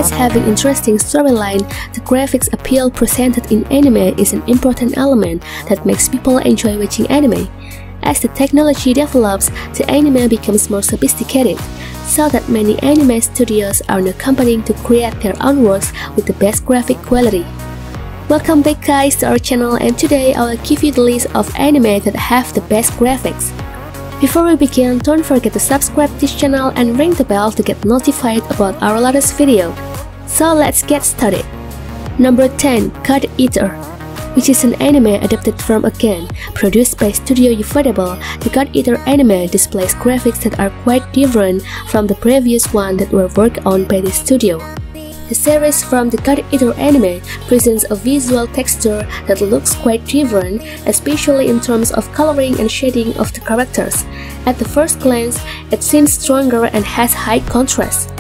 Besides having interesting storyline, the graphics appeal presented in anime is an important element that makes people enjoy watching anime. As the technology develops, the anime becomes more sophisticated, so that many anime studios are now competing to create their own works with the best graphic quality. Welcome back guys to our channel, and today I will give you the list of anime that have the best graphics. Before we begin, don't forget to subscribe this channel and ring the bell to get notified about our latest video. So let's get started. Number 10. God Eater, which is an anime adapted from a game. Produced by Studio Ufotable, the God Eater anime displays graphics that are quite different from the previous one that were worked on by the studio. The series from the God Eater anime presents a visual texture that looks quite different, especially in terms of coloring and shading of the characters. At the first glance, it seems stronger and has high contrast.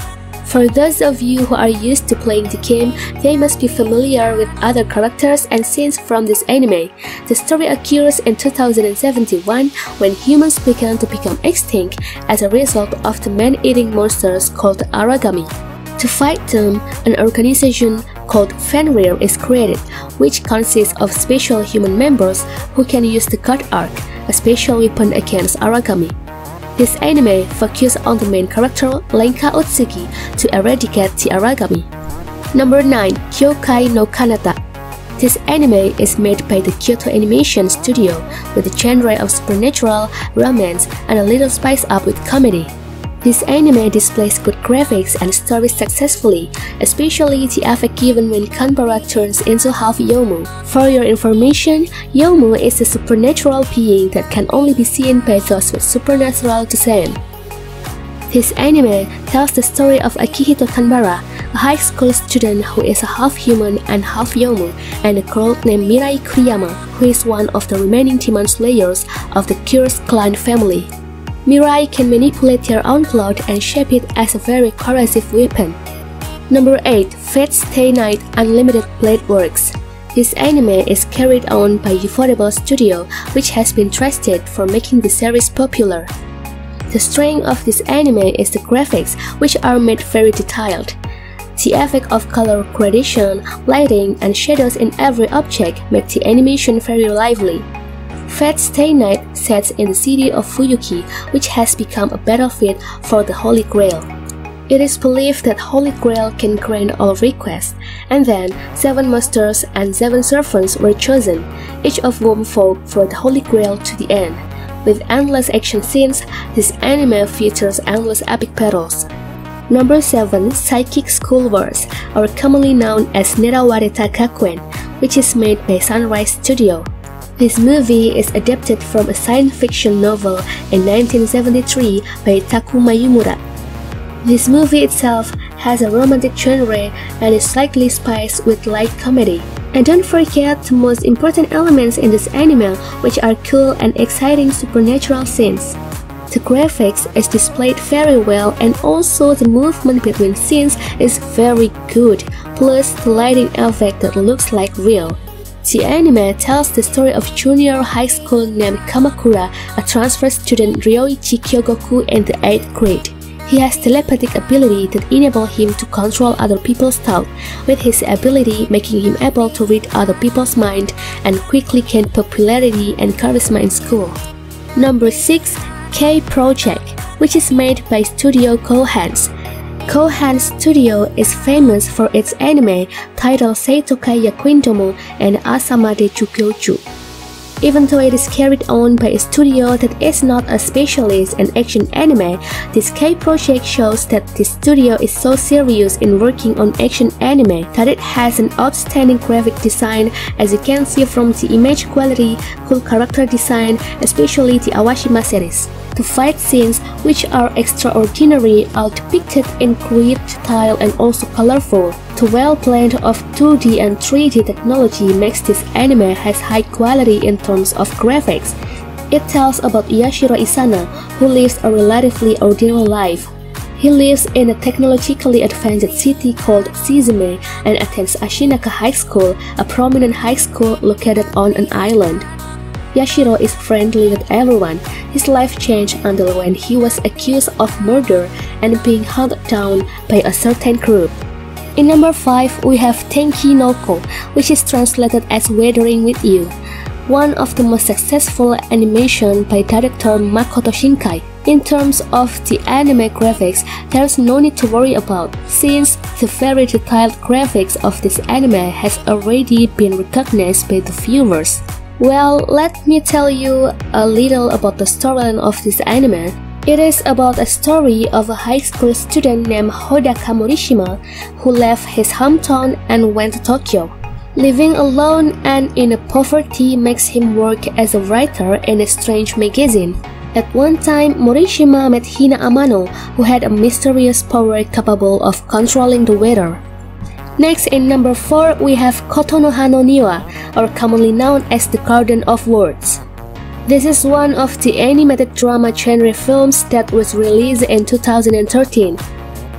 For those of you who are used to playing the game, they must be familiar with other characters and scenes from this anime. The story occurs in 2071 when humans began to become extinct as a result of the man-eating monsters called Aragami. To fight them, an organization called Fenrir is created, which consists of special human members who can use the God Arc, a special weapon against Aragami. This anime focuses on the main character Lenka Utsuki to eradicate the Aragami. Number 9. Kyoukai no Kanata. This anime is made by the Kyoto Animation Studio with a genre of supernatural, romance, and a little spice up with comedy. This anime displays good graphics and story successfully, especially the effect given when Kanbara turns into half Yomu. For your information, Yomu is a supernatural being that can only be seen by those with supernatural descent. This anime tells the story of Akihito Kanbara, a high school student who is a half human and half Yomu, and a girl named Mirai Kuriyama, who is one of the remaining demon slayers of the cursed clan family. Mirai can manipulate their own blood and shape it as a very corrosive weapon. Number 8. Fatestay Night Unlimited Blade Works. This anime is carried on by Ufotable Studio, which has been trusted for making the series popular. The strength of this anime is the graphics, which are made very detailed. The effect of color gradation, lighting, and shadows in every object make the animation very lively. Fatestay Night sets in the city of Fuyuki, which has become a battlefield for the Holy Grail. It is believed that Holy Grail can grant all requests, and then 7 masters and 7 servants were chosen, each of whom fought for the Holy Grail to the end. With endless action scenes, this anime features endless epic battles. Number 7. Psychic School Wars, or commonly known as Nerawareta Gakuen, which is made by Sunrise Studio. This movie is adapted from a science fiction novel in 1973 by Taku Mayumura. This movie itself has a romantic genre and is slightly spiced with light comedy. And don't forget the most important elements in this anime, which are cool and exciting supernatural scenes. The graphics is displayed very well, and also the movement between scenes is very good, plus the lighting effect that looks like real. The anime tells the story of junior high school named Kamakura, a transfer student Ryoichi Kyogoku in the 8th grade. He has telepathic ability that enable him to control other people's thoughts, with his ability making him able to read other people's mind and quickly gain popularity and charisma in school. Number 6. K Project, which is made by Studio Kohan's. Kohan's studio is famous for its anime titled Seitokai Yakuintomo and Asama de Chukyochu. Even though it is carried on by a studio that is not a specialist in action anime, this K project shows that this studio is so serious in working on action anime that it has an outstanding graphic design, as you can see from the image quality, cool character design, especially the Awashima series. The fight scenes, which are extraordinary, are depicted in great style and also colorful. The well blend of 2D and 3D technology makes this anime has high quality in terms of graphics. It tells about Yashiro Isana, who lives a relatively ordinary life. He lives in a technologically advanced city called Shizume and attends Ashinaka High School, a prominent high school located on an island. Yashiro is friendly with everyone. His life changed until when he was accused of murder and being hunted down by a certain group. In number 5, we have Tenki no Ko, which is translated as Weathering with You, one of the most successful animation by director Makoto Shinkai. In terms of the anime graphics, there's no need to worry about, since the very detailed graphics of this anime has already been recognized by the viewers. Well, let me tell you a little about the storyline of this anime. It is about a story of a high school student named Hodaka Morishima who left his hometown and went to Tokyo. Living alone and in poverty makes him work as a writer in a strange magazine. At one time, Morishima met Hina Amano, who had a mysterious power capable of controlling the weather. Next, in number 4, we have Kotono Hanoniwa, or commonly known as the Garden of Words. This is one of the animated drama genre films that was released in 2013.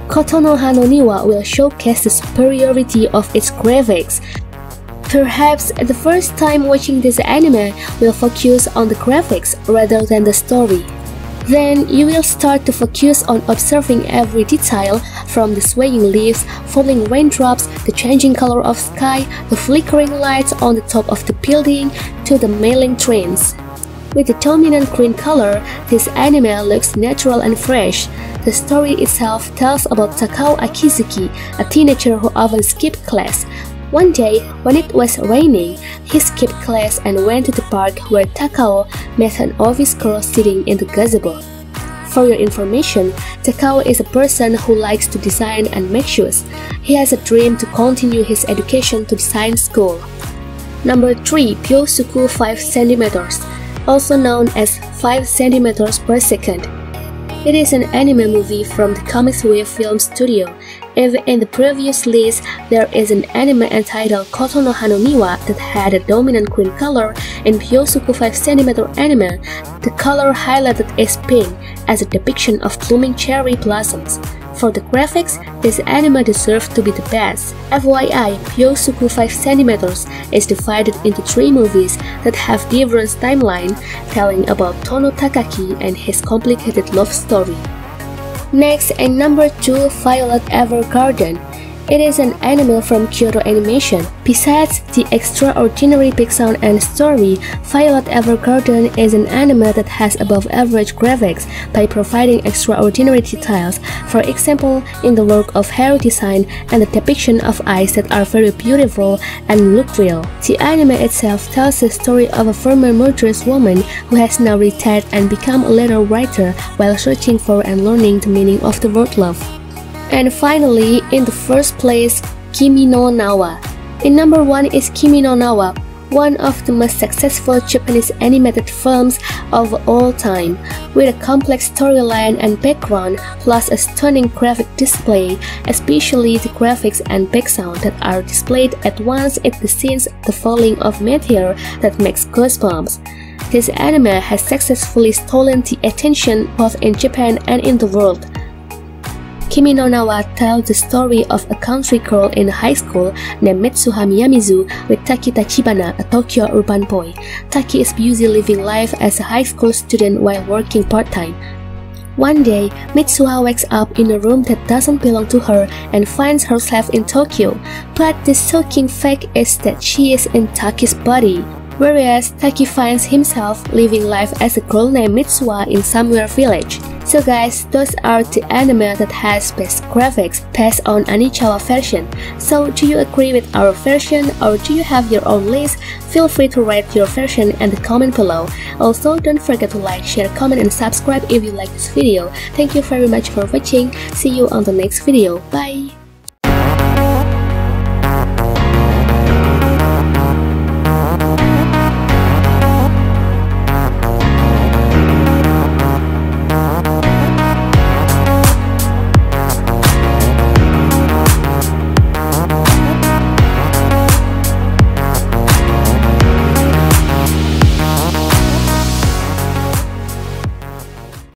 Kotono Hanoniwa will showcase the superiority of its graphics. Perhaps the first time watching this anime will focus on the graphics rather than the story. Then you will start to focus on observing every detail, from the swaying leaves, falling raindrops, the changing color of sky, the flickering lights on the top of the building, to the mailing trains. With the dominant green color, this anime looks natural and fresh. The story itself tells about Takao Akizuki, a teenager who often skipped class. One day, when it was raining, he skipped class and went to the park where Takao met an office girl sitting in the gazebo. For your information, Takao is a person who likes to design and make shoes. He has a dream to continue his education to design school. Number 3. Byosuku 5 cm, also known as 5 cm per second. It is an anime movie from the Comics Wave Film Studio. If in the previous list there is an anime entitled Kotono Hanoniwa that had a dominant green color, in Byosuku 5 cm anime, the color highlighted is pink as a depiction of blooming cherry blossoms. For the graphics, this anime deserves to be the best. FYI, Byosuku 5 cm is divided into 3 movies that have different timelines telling about Tono Takaki and his complicated love story. Next, in number 2, Violet Evergarden. It is an anime from Kyoto Animation. Besides the extraordinary big sound and story, Violet Evergarden is an anime that has above-average graphics by providing extraordinary details, for example, in the work of hair design and the depiction of eyes that are very beautiful and look real. The anime itself tells the story of a former murderous woman who has now retired and become a letter writer while searching for and learning the meaning of the word love. And finally, in the first place, Kimi no Nawa. In number 1 is Kimi no Nawa, one of the most successful Japanese animated films of all time, with a complex storyline and background, plus a stunning graphic display, especially the graphics and back sound that are displayed at once in the scenes the falling of meteor that makes goosebumps. This anime has successfully stolen the attention both in Japan and in the world. Kimi no Nawa tells the story of a country girl in high school named Mitsuha Miyamizu with Taki Tachibana, a Tokyo urban boy. Taki is busy living life as a high school student while working part-time. One day, Mitsuha wakes up in a room that doesn't belong to her and finds herself in Tokyo, but the shocking fact is that she is in Taki's body. Whereas Taki finds himself living life as a girl named Mitsuha in somewhere village. So guys, those are the anime that has best graphics based on aniichiwa version. So do you agree with our version or do you have your own list? Feel free to write your version in the comment below. Also, don't forget to like, share, comment and subscribe if you like this video. Thank you very much for watching. See you on the next video. Bye!